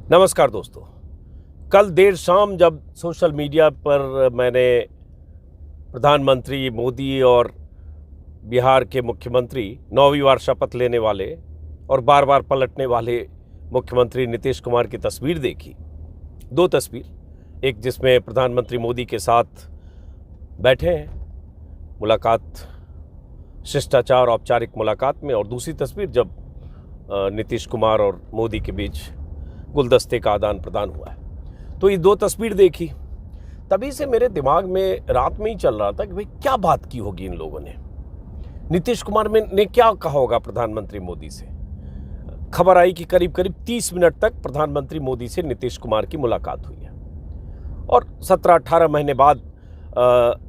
नमस्कार दोस्तों। कल देर शाम जब सोशल मीडिया पर मैंने प्रधानमंत्री मोदी और बिहार के मुख्यमंत्री 9वीं बार शपथ लेने वाले और बार बार पलटने वाले मुख्यमंत्री नीतीश कुमार की तस्वीर देखी, दो तस्वीर, एक जिसमें प्रधानमंत्री मोदी के साथ बैठे हैं मुलाकात, शिष्टाचार औपचारिक मुलाकात में, और दूसरी तस्वीर जब नीतीश कुमार और मोदी के बीच गुलदस्ते का आदान प्रदान हुआ है। तो ये दो तस्वीर देखी, तभी से मेरे दिमाग में रात में ही चल रहा था कि भाई क्या बात की होगी इन लोगों ने, नीतीश कुमार ने क्या कहा होगा प्रधानमंत्री मोदी से। खबर आई कि करीब करीब 30 मिनट तक प्रधानमंत्री मोदी से नीतीश कुमार की मुलाकात हुई है और 17-18 महीने बाद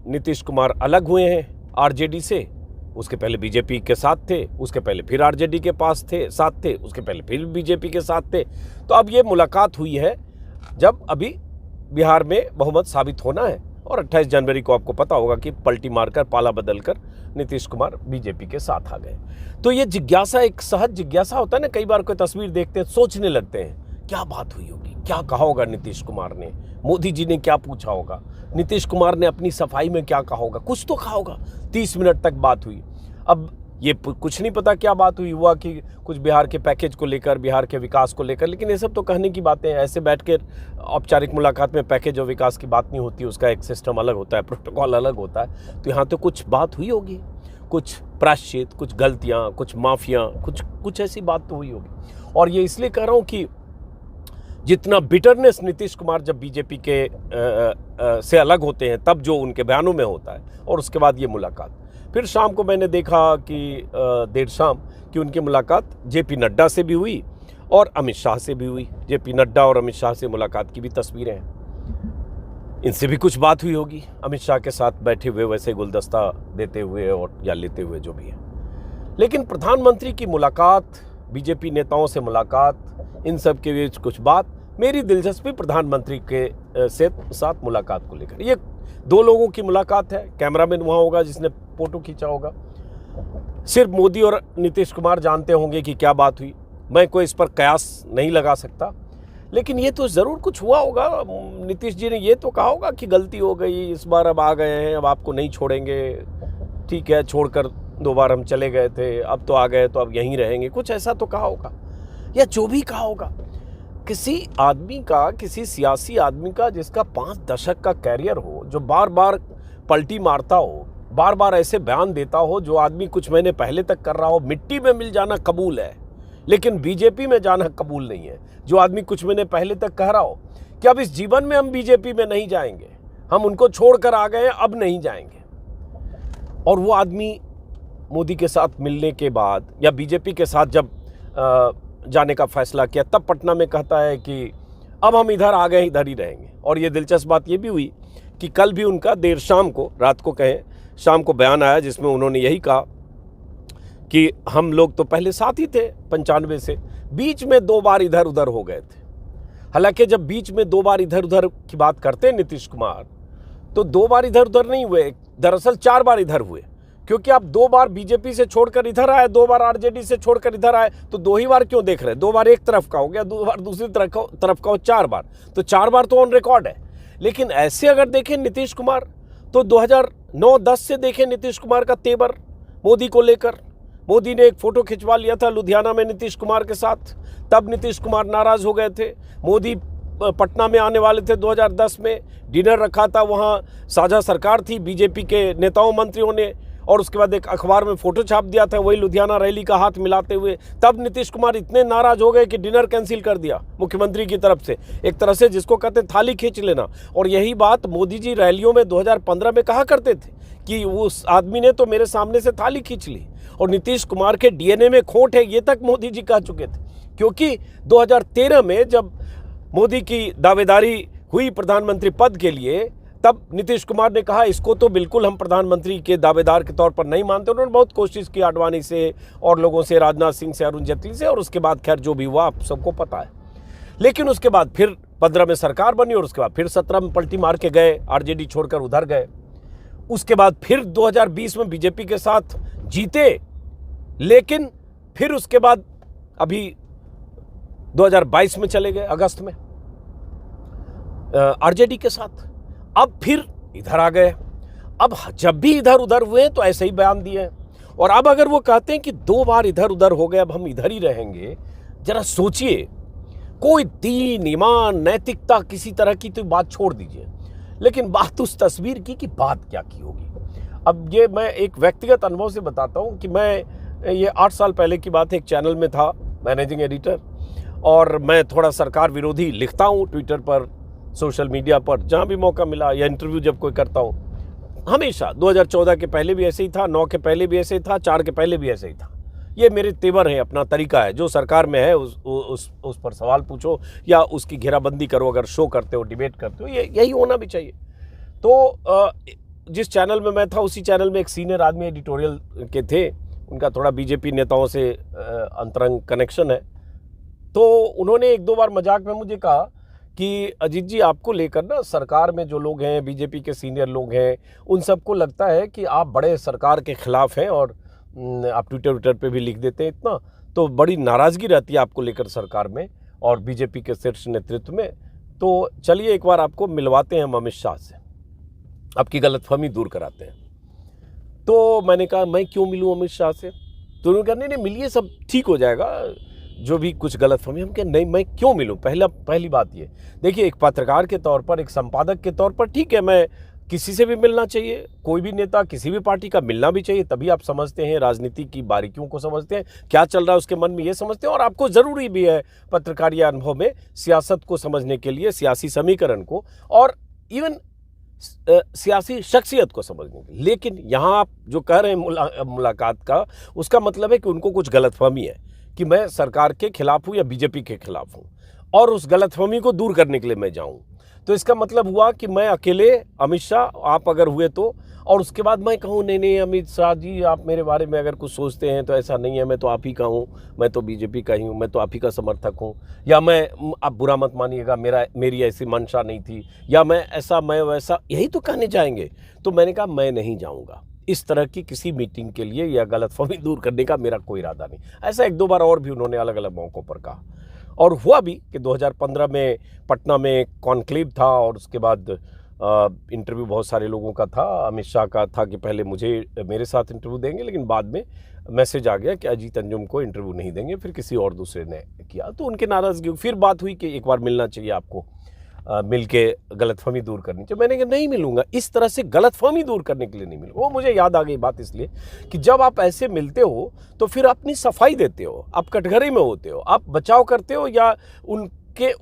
नीतीश कुमार अलग हुए हैं आरजेडी से। उसके पहले बीजेपी के साथ थे, उसके पहले फिर आरजेडी के साथ थे, उसके पहले फिर बीजेपी के साथ थे। तो अब ये मुलाकात हुई है जब अभी बिहार में बहुमत साबित होना है और 28 जनवरी को आपको पता होगा कि पलटी मारकर, पाला बदलकर नीतीश कुमार बीजेपी के साथ आ गए। तो ये जिज्ञासा, एक सहज जिज्ञासा होता है ना, कई बार कोई तस्वीर देखते हैं सोचने लगते हैं क्या बात हुई होगी, क्या कहा होगा नीतीश कुमार ने, मोदी जी ने क्या पूछा होगा, नीतीश कुमार ने अपनी सफाई में क्या कहा होगा, कुछ तो कहा होगा। 30 मिनट तक बात हुई। अब ये कुछ नहीं पता क्या बात हुई, हुआ कि कुछ बिहार के पैकेज को लेकर, बिहार के विकास को लेकर, लेकिन ये सब तो कहने की बातें हैं। ऐसे बैठ कर औपचारिक मुलाकात में पैकेज और विकास की बात नहीं होती, उसका एक सिस्टम अलग होता है, प्रोटोकॉल अलग होता है। तो यहाँ तो कुछ बात हुई होगी, कुछ प्रायश्चित, कुछ गलतियाँ, कुछ माफियाँ, कुछ ऐसी बात तो हुई होगी। और ये इसलिए कह रहा हूँ कि जितना बिटरनेस नीतीश कुमार जब बीजेपी के से अलग होते हैं तब जो उनके बयानों में होता है, और उसके बाद ये मुलाकात। फिर शाम को मैंने देखा कि देर शाम कि उनकी मुलाकात जेपी नड्डा से भी हुई और अमित शाह से भी हुई। जेपी नड्डा और अमित शाह से मुलाकात की भी तस्वीरें हैं, इनसे भी कुछ बात हुई होगी, अमित शाह के साथ बैठे हुए वैसे गुलदस्ता देते हुए और या लेते हुए, जो भी है। लेकिन प्रधानमंत्री की मुलाकात, बीजेपी नेताओं से मुलाकात, इन सब के बीच कुछ बात, मेरी दिलचस्पी प्रधानमंत्री के साथ मुलाकात को लेकर। ये दो लोगों की मुलाकात है, कैमरामैन वहाँ होगा जिसने फोटो खींचा होगा, सिर्फ मोदी और नीतीश कुमार जानते होंगे कि क्या बात हुई। मैं कोई इस पर कयास नहीं लगा सकता, लेकिन ये तो ज़रूर कुछ हुआ होगा। नीतीश जी ने ये तो कहा होगा कि गलती हो गई, इस बार अब आ गए हैं, अब आपको नहीं छोड़ेंगे, ठीक है, छोड़कर 2 बार हम चले गए थे, अब तो आ गए तो अब यहीं रहेंगे, कुछ ऐसा तो कहा होगा। या जो भी कहा होगा, किसी आदमी का, किसी सियासी आदमी का जिसका 5 दशक का कैरियर हो, जो बार बार पलटी मारता हो, बार बार ऐसे बयान देता हो, जो आदमी कुछ महीने पहले तक कर रहा हो, मिट्टी में मिल जाना कबूल है लेकिन बीजेपी में जाना कबूल नहीं है। जो आदमी कुछ महीने पहले तक कह रहा हो कि अब इस जीवन में हम बीजेपी में नहीं जाएंगे, हम उनको छोड़कर आ गए, अब नहीं जाएंगे, और वो आदमी मोदी के साथ मिलने के बाद या बीजेपी के साथ जब जाने का फैसला किया, तब पटना में कहता है कि अब हम इधर आ गए, इधर ही रहेंगे। और ये दिलचस्प बात ये भी हुई कि कल भी उनका देर शाम को, रात को कहें, शाम को बयान आया जिसमें उन्होंने यही कहा कि हम लोग तो पहले साथ ही थे 95 से, बीच में 2 बार इधर उधर हो गए थे। हालांकि जब बीच में 2 बार इधर उधर की बात करते हैं नीतीश कुमार, तो 2 बार इधर उधर नहीं हुए, दरअसल 4 बार इधर हुए, क्योंकि आप 2 बार बीजेपी से छोड़कर इधर आए, 2 बार आरजेडी से छोड़कर इधर आए, तो 2 ही बार क्यों देख रहे हैं? 2 बार एक तरफ का हो गया, 2 बार दूसरी तरफ का हो, 4 बार, तो 4 बार तो ऑन रिकॉर्ड है। लेकिन ऐसे अगर देखें नीतीश कुमार, तो 2009-10 से देखें नीतीश कुमार का तेवर मोदी को लेकर। मोदी ने एक फोटो खिंचवा लिया था लुधियाना में नीतीश कुमार के साथ, तब नीतीश कुमार नाराज हो गए थे। मोदी पटना में आने वाले थे 2010 में, डिनर रखा था, वहाँ साझा सरकार थी बीजेपी के नेताओं मंत्रियों ने, और उसके बाद एक अखबार में फोटो छाप दिया था वही लुधियाना रैली का हाथ मिलाते हुए। तब नीतीश कुमार इतने नाराज हो गए कि डिनर कैंसिल कर दिया मुख्यमंत्री की तरफ से, एक तरह से जिसको कहते थाली खींच लेना। और यही बात मोदी जी रैलियों में 2015 में कहा करते थे कि उस आदमी ने तो मेरे सामने से थाली खींच ली, और नीतीश कुमार के डीएनए में खोट है, ये तक मोदी जी कह चुके थे। क्योंकि 2013 में जब मोदी की दावेदारी हुई प्रधानमंत्री पद के लिए, तब नीतीश कुमार ने कहा इसको तो बिल्कुल हम प्रधानमंत्री के दावेदार के तौर पर नहीं मानते। उन्होंने बहुत कोशिश की आडवाणी से और लोगों से, राजनाथ सिंह से, अरुण जेटली से, और उसके बाद खैर जो भी हुआ आप सबको पता है। लेकिन उसके बाद फिर 15 में सरकार बनी और उसके बाद फिर 17 में पलटी मार के गए, आरजेडी छोड़कर उधर गए। उसके बाद फिर 2020 में बीजेपी के साथ जीते, लेकिन फिर उसके बाद अभी 2022 में चले गए अगस्त में आरजेडी के साथ, अब फिर इधर आ गए। अब जब भी इधर उधर हुए तो ऐसे ही बयान दिए हैं। और अब अगर वो कहते हैं कि 2 बार इधर उधर हो गए, अब हम इधर ही रहेंगे, जरा सोचिए, कोई दीन ईमान नैतिकता किसी तरह की तो बात छोड़ दीजिए, लेकिन बात उस तस्वीर की कि बात क्या की होगी। अब ये मैं एक व्यक्तिगत अनुभव से बताता हूँ कि मैं ये 8 साल पहले की बात है, एक चैनल में था मैनेजिंग एडिटर, और मैं थोड़ा सरकार विरोधी लिखता हूँ ट्विटर पर, सोशल मीडिया पर, जहाँ भी मौका मिला, या इंटरव्यू जब कोई करता हूँ। हमेशा 2014 के पहले भी ऐसे ही था, 9 के पहले भी ऐसे ही था, 4 के पहले भी ऐसे ही था। ये मेरे तेवर है, अपना तरीका है। जो सरकार में है उस पर सवाल पूछो या उसकी घेराबंदी करो, अगर शो करते हो, डिबेट करते हो, यही होना भी चाहिए। तो जिस चैनल में मैं था, उसी चैनल में एक सीनियर आदमी एडिटोरियल के थे, उनका थोड़ा बीजेपी नेताओं से अंतरंग कनेक्शन है। तो उन्होंने 1-2 बार मजाक में मुझे कहा कि अजीत जी, आपको लेकर ना सरकार में जो लोग हैं, बीजेपी के सीनियर लोग हैं, उन सबको लगता है कि आप बड़े सरकार के खिलाफ हैं, और आप ट्विटर पे भी लिख देते हैं इतना, तो बड़ी नाराज़गी रहती है आपको लेकर सरकार में और बीजेपी के शीर्ष नेतृत्व में। तो चलिए एक बार आपको मिलवाते हैं हम अमित शाह से, आपकी गलतफहमी दूर कराते हैं। तो मैंने कहा, मैं क्यों मिलूँ अमित शाह से? तो उन्होंने कहा, नहीं मिलिए, सब ठीक हो जाएगा, जो भी कुछ गलतफहमी। हम कहे, नहीं, मैं क्यों मिलूं? पहली बात ये देखिए, एक पत्रकार के तौर पर, एक संपादक के तौर पर ठीक है, मैं किसी से भी मिलना चाहिए, कोई भी नेता किसी भी पार्टी का मिलना भी चाहिए, तभी आप समझते हैं, राजनीति की बारीकियों को समझते हैं, क्या चल रहा है उसके मन में, ये समझते हैं। और आपको ज़रूरी भी है पत्रकारिता अनुभव में सियासत को समझने के लिए, सियासी समीकरण को, और इवन सियासी शख्सियत को समझने के लिए। लेकिन यहाँ आप जो कह रहे हैं मुलाकात का, उसका मतलब है कि उनको कुछ गलतफहमी है कि मैं सरकार के खिलाफ हूँ या बीजेपी के खिलाफ हूँ, और उस गलतफहमी को दूर करने के लिए मैं जाऊँ। तो इसका मतलब हुआ कि मैं अकेले, अमित शाह आप अगर हुए तो, और उसके बाद मैं कहूँ, नहीं अमित शाह जी, आप मेरे बारे में अगर कुछ सोचते हैं तो ऐसा नहीं है, मैं तो आप ही का हूँ, मैं तो बीजेपी का ही हूँ, मैं तो आप ही का समर्थक हूँ, या आप बुरा मत मानिएगा, मेरी ऐसी मंशा नहीं थी, या मैं ऐसा, मैं वैसा, यही तो कहने जाएंगे। तो मैंने कहा, मैं नहीं जाऊँगा इस तरह की किसी मीटिंग के लिए, या गलतफहमी दूर करने का मेरा कोई इरादा नहीं। ऐसा 1-2 बार और भी उन्होंने अलग अलग मौक़ों पर कहा, और हुआ भी कि 2015 में पटना में कॉन्क्लेव था, और उसके बाद इंटरव्यू बहुत सारे लोगों का था। अमित शाह का था कि पहले मेरे साथ इंटरव्यू देंगे, लेकिन बाद में मैसेज आ गया कि अजीत अंजुम को इंटरव्यू नहीं देंगे, फिर किसी और दूसरे ने किया। तो उनके नाराज़गी, फिर बात हुई कि एक बार मिलना चाहिए आपको, मिल के गलतफहमी दूर करनी चाहिए। मैंने कहा, नहीं मिलूंगा, इस तरह से गलतफहमी दूर करने के लिए नहीं मिलूंगा। वो मुझे याद आ गई बात इसलिए कि जब आप ऐसे मिलते हो तो फिर अपनी सफाई देते हो, आप कटघरे में होते हो, आप बचाव करते हो, या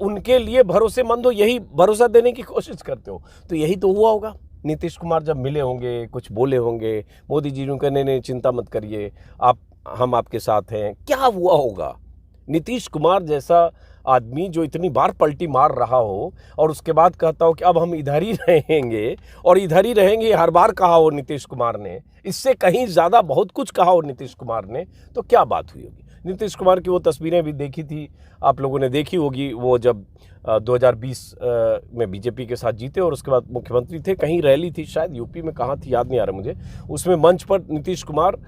उनके लिए भरोसेमंद हो, यही भरोसा देने की कोशिश करते हो। तो यही तो हुआ होगा। नीतीश कुमार जब मिले होंगे, कुछ बोले होंगे, मोदी जी ने कहा, नहीं चिंता मत करिए, हम आपके साथ हैं। क्या हुआ होगा? नीतीश कुमार जैसा आदमी जो इतनी बार पलटी मार रहा हो, और उसके बाद कहता हो कि अब हम इधर ही रहेंगे, और इधर ही रहेंगे, हर बार कहा हो नीतीश कुमार ने, इससे कहीं ज़्यादा बहुत कुछ कहा हो नीतीश कुमार ने, तो क्या बात हुई होगी? नीतीश कुमार की वो तस्वीरें भी देखी थी, आप लोगों ने देखी होगी, वो जब 2020 में बीजेपी के साथ जीते और उसके बाद मुख्यमंत्री थे, कहीं रैली थी शायद यूपी में, कहाँ थी याद नहीं आ रहा मुझे, उसमें मंच पर नीतीश कुमार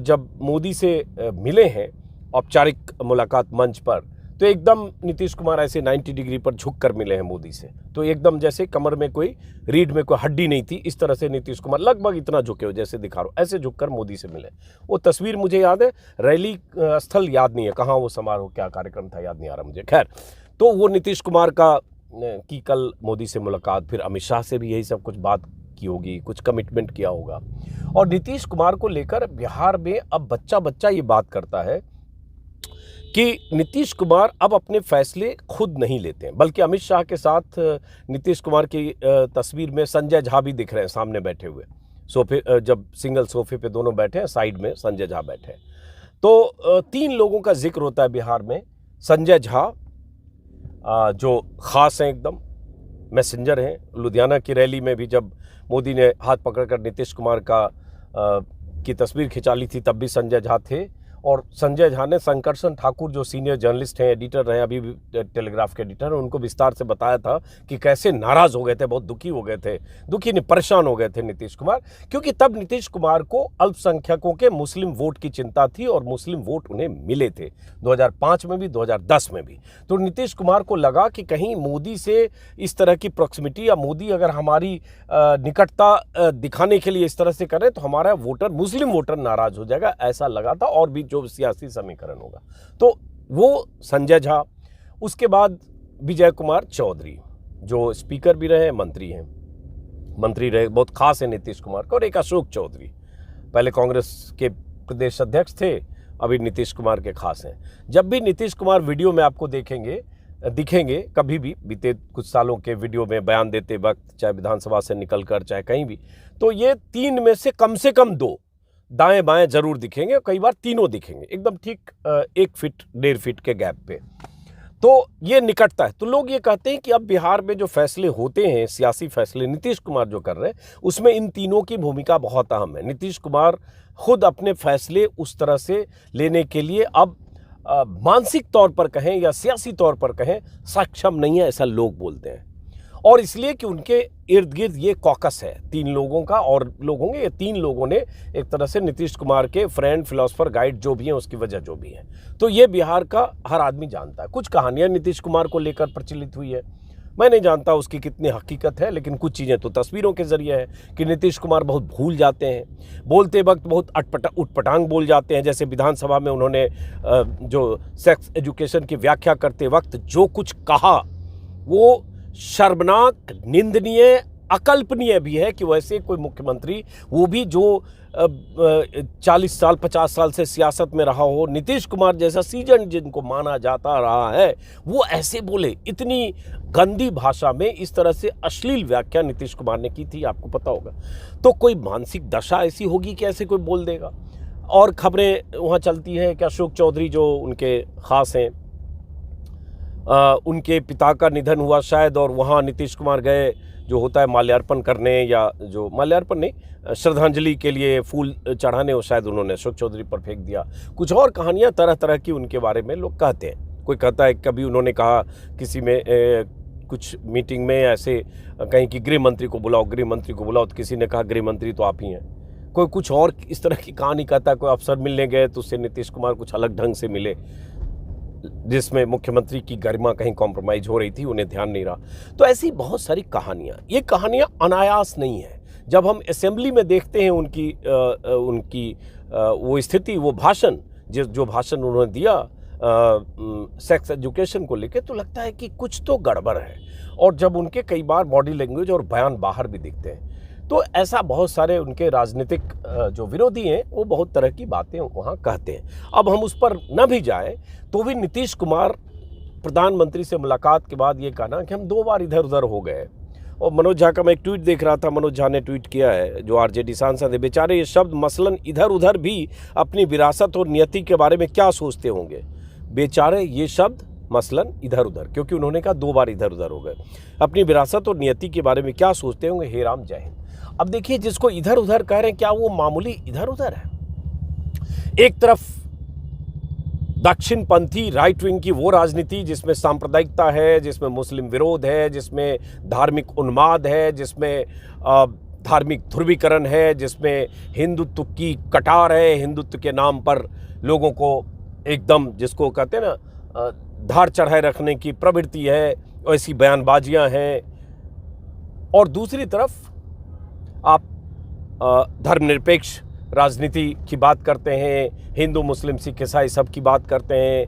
जब मोदी से मिले हैं, औपचारिक मुलाकात मंच पर, तो एकदम नीतीश कुमार ऐसे 90 डिग्री पर झुक कर मिले हैं मोदी से, तो एकदम जैसे कमर में कोई रीढ़ में कोई हड्डी नहीं थी, इस तरह से नीतीश कुमार लगभग इतना झुके हो जैसे दिखा रहा हो, ऐसे झुककर मोदी से मिले। वो तस्वीर मुझे याद है, रैली स्थल याद नहीं है, कहाँ वो समारोह, क्या कार्यक्रम था, याद नहीं आ रहा मुझे। खैर, तो वो नीतीश कुमार की कल मोदी से मुलाकात, फिर अमित शाह से भी यही सब कुछ बात की होगी, कुछ कमिटमेंट किया होगा। और नीतीश कुमार को लेकर बिहार में अब बच्चा ये बात करता है कि नीतीश कुमार अब अपने फैसले खुद नहीं लेते हैं, बल्कि अमित शाह के साथ नीतीश कुमार की तस्वीर में संजय झा भी दिख रहे हैं सामने बैठे हुए सोफे, जब सिंगल सोफे पे दोनों बैठे हैं, साइड में संजय झा बैठे हैं। तो 3 लोगों का जिक्र होता है बिहार में। संजय झा जो ख़ास हैं, एकदम मैसेंजर हैं। लुधियाना की रैली में भी जब मोदी ने हाथ पकड़कर नीतीश कुमार की तस्वीर खिंचा ली थी, तब भी संजय झा थे। और संजय झा ने शंकरसन ठाकुर जो सीनियर जर्नलिस्ट हैं, एडिटर रहे, अभी भी टेलीग्राफ के एडिटर, उनको विस्तार से बताया था कि कैसे नाराज़ हो गए थे, बहुत दुखी हो गए थे, दुखी नहीं परेशान हो गए थे नीतीश कुमार, क्योंकि तब नीतीश कुमार को अल्पसंख्यकों के मुस्लिम वोट की चिंता थी और मुस्लिम वोट उन्हें मिले थे 2005 में भी, 2010 में भी। तो नीतीश कुमार को लगा कि कहीं मोदी से इस तरह की प्रॉक्सिमिटी या मोदी अगर हमारी निकटता दिखाने के लिए इस तरह से करें तो हमारा वोटर, मुस्लिम वोटर नाराज़ हो जाएगा, ऐसा लगा था, और भी जो सियासी समीकरण होगा। तो वो संजय झा, उसके बाद विजय कुमार चौधरी जो स्पीकर भी रहे, मंत्री रहे, बहुत खास है नीतीश कुमार का, और एक अशोक चौधरी पहले कांग्रेस के प्रदेश अध्यक्ष थे, अभी नीतीश कुमार के खास हैं। जब भी नीतीश कुमार वीडियो में आपको दिखेंगे कभी भी बीते कुछ सालों के वीडियो में बयान देते वक्त, चाहे विधानसभा से निकलकर चाहे कहीं भी, तो ये 3 में से कम 2 दाएं बाएं जरूर दिखेंगे, कई बार तीनों दिखेंगे एकदम ठीक 1 फीट 1.5 फीट के गैप पे। तो ये निकटता है। तो लोग ये कहते हैं कि अब बिहार में जो फैसले होते हैं, सियासी फैसले नीतीश कुमार जो कर रहे हैं, उसमें इन तीनों की भूमिका बहुत अहम है। नीतीश कुमार खुद अपने फैसले उस तरह से लेने के लिए अब मानसिक तौर पर कहें या सियासी तौर पर कहें सक्षम नहीं है, ऐसा लोग बोलते हैं। और इसलिए कि उनके इर्द गिर्द ये कॉकस है 3 लोगों का, और लोग होंगे, ये 3 लोगों ने एक तरह से नीतीश कुमार के फ्रेंड, फिलोसफर, गाइड जो भी हैं, उसकी वजह जो भी है। तो ये बिहार का हर आदमी जानता है। कुछ कहानियां नीतीश कुमार को लेकर प्रचलित हुई है, मैं नहीं जानता उसकी कितनी हकीकत है, लेकिन कुछ चीज़ें तो तस्वीरों के जरिए है कि नीतीश कुमार बहुत भूल जाते हैं, बोलते वक्त बहुत उटपटांग बोल जाते हैं। जैसे विधानसभा में उन्होंने जो सेक्स एजुकेशन की व्याख्या करते वक्त जो कुछ कहा, वो शर्मनाक, निंदनीय, अकल्पनीय भी है कि वैसे कोई मुख्यमंत्री, वो भी जो 40 साल 50 साल से सियासत में रहा हो, नीतीश कुमार जैसा सीजन जिनको माना जाता रहा है, वो ऐसे बोले, इतनी गंदी भाषा में इस तरह से अश्लील व्याख्या नीतीश कुमार ने की थी, आपको पता होगा। तो कोई मानसिक दशा ऐसी होगी कि ऐसे कोई बोल देगा। और खबरें वहाँ चलती हैं कि अशोक चौधरी जो उनके खास हैं, उनके पिता का निधन हुआ शायद, और वहाँ नीतीश कुमार गए, जो होता है माल्यार्पण करने, या जो माल्यार्पण नहीं, श्रद्धांजलि के लिए फूल चढ़ाने, वो शायद उन्होंने अशोक चौधरी पर फेंक दिया। कुछ और कहानियाँ तरह तरह की उनके बारे में लोग कहते हैं। कोई कहता है कभी उन्होंने कहा किसी में कुछ मीटिंग में ऐसे कहीं कि गृह मंत्री को बुलाओ, तो किसी ने कहा गृह मंत्री तो आप ही हैं। कोई कुछ और इस तरह की कहानी कहता है। कोई अफसर मिलने गए तो उससे नीतीश कुमार कुछ अलग ढंग से मिले, जिसमें मुख्यमंत्री की गरिमा कहीं कॉम्प्रोमाइज हो रही थी, उन्हें ध्यान नहीं रहा। तो ऐसी बहुत सारी कहानियाँ, ये कहानियाँ अनायास नहीं है। जब हम असेंबली में देखते हैं उनकी वो स्थिति, वो भाषण, जो भाषण उन्होंने दिया सेक्स एजुकेशन को लेकर, तो लगता है कि कुछ तो गड़बड़ है। और जब उनके कई बार बॉडी लैंग्वेज और बयान बाहर भी दिखते हैं, तो ऐसा बहुत सारे उनके राजनीतिक जो विरोधी हैं वो बहुत तरह की बातें वहाँ कहते हैं। अब हम उस पर न भी जाएं तो भी नीतीश कुमार प्रधानमंत्री से मुलाकात के बाद ये कहना कि हम 2 बार इधर उधर हो गए। और मनोज झा का मैं एक ट्वीट देख रहा था, मनोज झा ने ट्वीट किया है, जो आरजेडी सांसद है, बेचारे ये शब्द मसलन इधर उधर भी अपनी विरासत और नियति के बारे में क्या सोचते होंगे। बेचारे ये शब्द मसलन इधर उधर, क्योंकि उन्होंने कहा 2 बार इधर उधर हो गए, अपनी विरासत और नियति के बारे में क्या सोचते होंगे। हे राम, जय हिंद। अब देखिए, जिसको इधर उधर कह रहे हैं, क्या वो मामूली इधर उधर है? एक तरफ दक्षिणपंथी राइट विंग की वो राजनीति जिसमें सांप्रदायिकता है, जिसमें मुस्लिम विरोध है, जिसमें धार्मिक उन्माद है, जिसमें धार्मिक ध्रुवीकरण है, जिसमें हिंदुत्व की कटार है, हिंदुत्व के नाम पर लोगों को एकदम, जिसको कहते हैं ना, धार चढ़ाए रखने की प्रवृत्ति है, ऐसी बयानबाजियां हैं। और दूसरी तरफ आप धर्मनिरपेक्ष राजनीति की बात करते हैं, हिंदू मुस्लिम सिख ईसाई सब की बात करते हैं,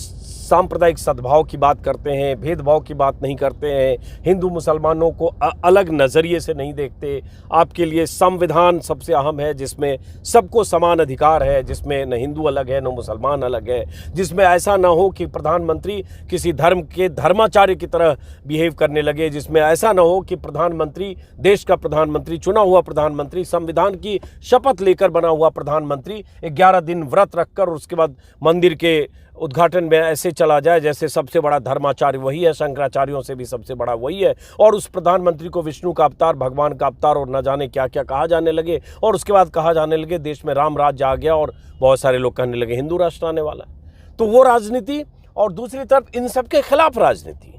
सांप्रदायिक सद्भाव की बात करते हैं, भेदभाव की बात नहीं करते हैं, हिंदू मुसलमानों को अलग नज़रिए से नहीं देखते। आपके लिए संविधान सबसे अहम है, जिसमें सबको समान अधिकार है, जिसमें न हिंदू अलग है न मुसलमान अलग है, जिसमें ऐसा ना हो कि प्रधानमंत्री किसी धर्म के धर्माचार्य की तरह बिहेव करने लगे, जिसमें ऐसा ना हो कि प्रधानमंत्री, देश का प्रधानमंत्री, चुना हुआ प्रधानमंत्री, संविधान की शपथ लेकर बना हुआ प्रधानमंत्री 11 दिन व्रत रखकर और उसके बाद मंदिर के उद्घाटन में ऐसे चला जाए जैसे सबसे बड़ा धर्माचार्य वही है, शंकराचार्यों से भी सबसे बड़ा वही है, और उस प्रधानमंत्री को विष्णु का अवतार, भगवान का अवतार और न जाने क्या क्या कहा जाने लगे, और उसके बाद कहा जाने लगे देश में राम राज्य आ गया, और बहुत सारे लोग कहने लगे हिंदू राष्ट्र आने वाला है। तो वो राजनीति, और दूसरी तरफ इन सबके खिलाफ राजनीति।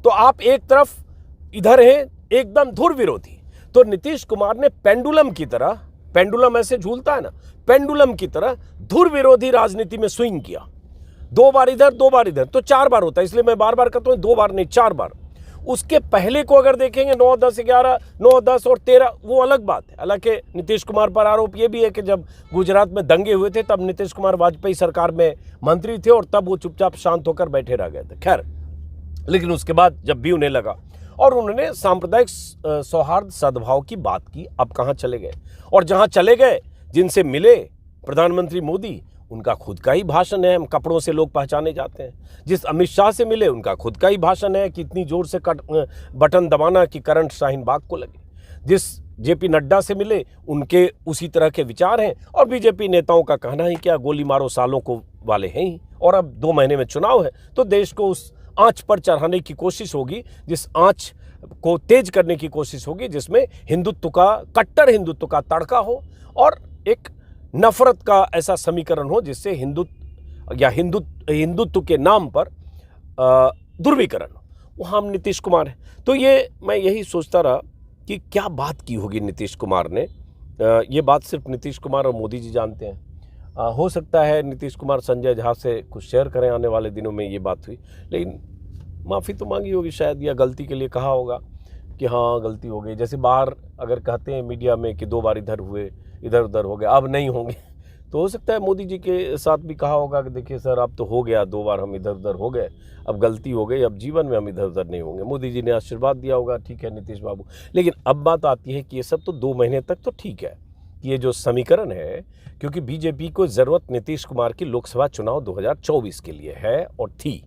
तो आप एक तरफ इधर हैं एकदम धुर विरोधी, तो नीतीश कुमार ने पेंडुलम की तरह, पेंडुलम ऐसे झूलता है ना, पेंडुलम की तरह धुर विरोधी राजनीति में स्विंग किया, 2 बार इधर 2 बार इधर, तो 4 बार होता है, इसलिए मैं बार बार कहता हूँ 2 बार नहीं 4 बार। उसके पहले को अगर देखेंगे 9, 10, 11, 9, 10 और 13, वो अलग बात है। हालांकि नीतीश कुमार पर आरोप ये भी है कि जब गुजरात में दंगे हुए थे तब नीतीश कुमार वाजपेयी सरकार में मंत्री थे और तब वो चुपचाप शांत होकर बैठे रह गए थे। खैर, लेकिन उसके बाद जब भी उन्हें लगा और उन्होंने सांप्रदायिक सौहार्द सद्भाव की बात की, अब कहाँ चले गए, और जहाँ चले गए जिनसे मिले प्रधानमंत्री मोदी, उनका खुद का ही भाषण है, हम कपड़ों से लोग पहचाने जाते हैं। जिस अमित शाह से मिले उनका खुद का ही भाषण है कि इतनी जोर से बटन दबाना कि करंट शाहीन बाग को लगे। जिस जेपी नड्डा से मिले उनके उसी तरह के विचार हैं, और बीजेपी नेताओं का कहना ही क्या, गोली मारो सालों को वाले हैं ही, और अब 2 महीने में चुनाव है तो देश को उस आंच पर चढ़ाने की कोशिश होगी, जिस आंच को तेज करने की कोशिश होगी जिसमें हिंदुत्व का, कट्टर हिंदुत्व का तड़का हो और एक नफरत का ऐसा समीकरण हो जिससे हिंदुत्व के नाम पर ध्रुवीकरण हो। वहाँ हम नीतीश कुमार है। तो ये मैं यही सोचता रहा कि क्या बात की होगी नीतीश कुमार ने। ये बात सिर्फ नीतीश कुमार और मोदी जी जानते हैं। हो सकता है नीतीश कुमार संजय झा से कुछ शेयर करें आने वाले दिनों में ये बात हुई, लेकिन माफ़ी तो मांगी होगी शायद, या गलती के लिए कहा होगा कि हाँ गलती हो गई। जैसे बाहर अगर कहते हैं मीडिया में कि 2 बार इधर हुए, इधर उधर हो गए, अब नहीं होंगे, तो हो सकता है मोदी जी के साथ भी कहा होगा कि देखिए सर अब तो हो गया, 2 बार हम इधर उधर हो गए, अब गलती हो गई, अब जीवन में हम इधर उधर नहीं होंगे। मोदी जी ने आशीर्वाद दिया होगा, ठीक है नीतीश बाबू। लेकिन अब बात आती है कि ये सब तो 2 महीने तक तो ठीक है, ये जो समीकरण है, क्योंकि बीजेपी को ज़रूरत नीतीश कुमार की लोकसभा चुनाव 2024 के लिए है और थी,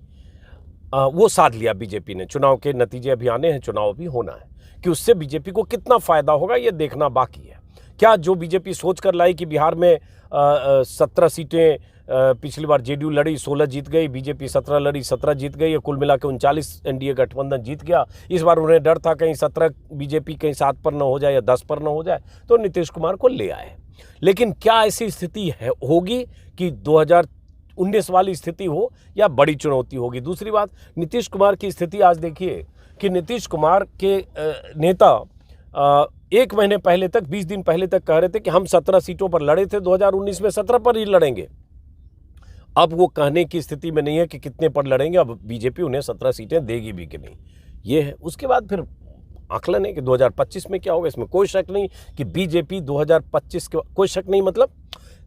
वो साध लिया बीजेपी ने। चुनाव के नतीजे अभी आने हैं, चुनाव भी होना है, कि उससे बीजेपी को कितना फ़ायदा होगा ये देखना बाकी है। क्या जो बीजेपी सोच कर लाई कि बिहार में 17 सीटें पिछली बार जेडीयू लड़ी, 16 जीत गई, बीजेपी 17 लड़ी, 17 जीत गई, कुल मिला के 39 एनडीए गठबंधन जीत गया। इस बार उन्हें डर था कहीं 17 बीजेपी कहीं 7 पर न हो जाए या 10 पर न हो जाए, तो नीतीश कुमार को ले आए। लेकिन क्या ऐसी स्थिति होगी कि 2019 वाली स्थिति हो या बड़ी चुनौती होगी? दूसरी बात, नीतीश कुमार की स्थिति आज देखिए कि नीतीश कुमार के नेता 1 महीने पहले तक, 20 दिन पहले तक कह रहे थे कि हम 17 सीटों पर लड़े थे, 2019 में 17 पर ही लड़ेंगे। अब वो कहने की स्थिति में नहीं है कि कितने पर लड़ेंगे, अब बीजेपी उन्हें 17 सीटें देगी भी कि नहीं, ये है। उसके बाद फिर आकलन है कि 2025 में क्या होगा, इसमें कोई शक नहीं कि बीजेपी 2025 के, कोई शक नहीं मतलब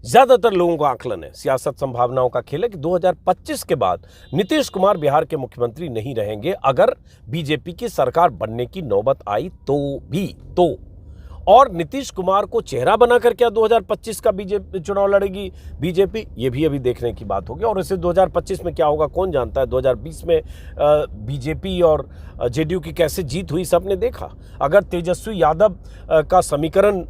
ज़्यादातर लोगों का आकलन है, सियासत संभावनाओं का खेल है कि 2025 के बाद नीतीश कुमार बिहार के मुख्यमंत्री नहीं रहेंगे, अगर बीजेपी की सरकार बनने की नौबत आई तो भी। तो और नीतीश कुमार को चेहरा बनाकर क्या 2025 का बीजेपी चुनाव लड़ेगी बीजेपी, ये भी अभी देखने की बात होगी। और इससे 2025 में क्या होगा कौन जानता है। 2020 में बीजेपी और जेडीयू की कैसे जीत हुई सबने देखा। अगर तेजस्वी यादव का समीकरण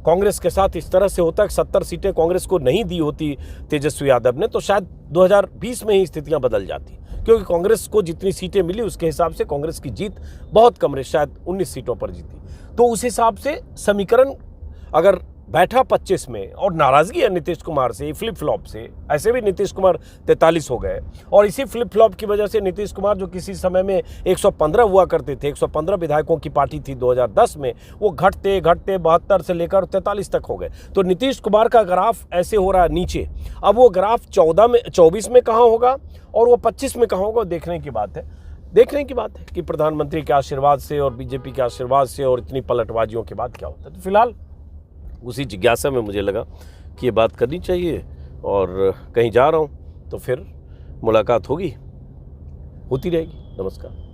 कांग्रेस के साथ इस तरह से होता है कि 70 सीटें कांग्रेस को नहीं दी होती तेजस्वी यादव ने, तो शायद 2020 में ही स्थितियां बदल जाती, क्योंकि कांग्रेस को जितनी सीटें मिली उसके हिसाब से कांग्रेस की जीत बहुत कम रही, शायद 19 सीटों पर जीती। तो उस हिसाब से समीकरण अगर बैठा 25 में, और नाराजगी है नीतीश कुमार से फ्लिप फ्लॉप से, ऐसे भी नीतीश कुमार 43 हो गए, और इसी फ्लिप फ्लॉप की वजह से नीतीश कुमार जो किसी समय में 115 हुआ करते थे, 115 विधायकों की पार्टी थी 2010 में, वो घटते घटते 72 से लेकर 43 तक हो गए। तो नीतीश कुमार का ग्राफ ऐसे हो रहा है नीचे। अब वो ग्राफ 24 में कहाँ होगा और वो 25 में कहाँ होगा, देखने की बात है। देखने की बात है कि प्रधानमंत्री के आशीर्वाद से और बीजेपी के आशीर्वाद से और इतनी पलटबाजियों के बाद क्या होता है। तो फिलहाल उसी जिज्ञासा में मुझे लगा कि ये बात करनी चाहिए, और कहीं जा रहा हूँ तो फिर मुलाकात होती रहेगी। नमस्कार।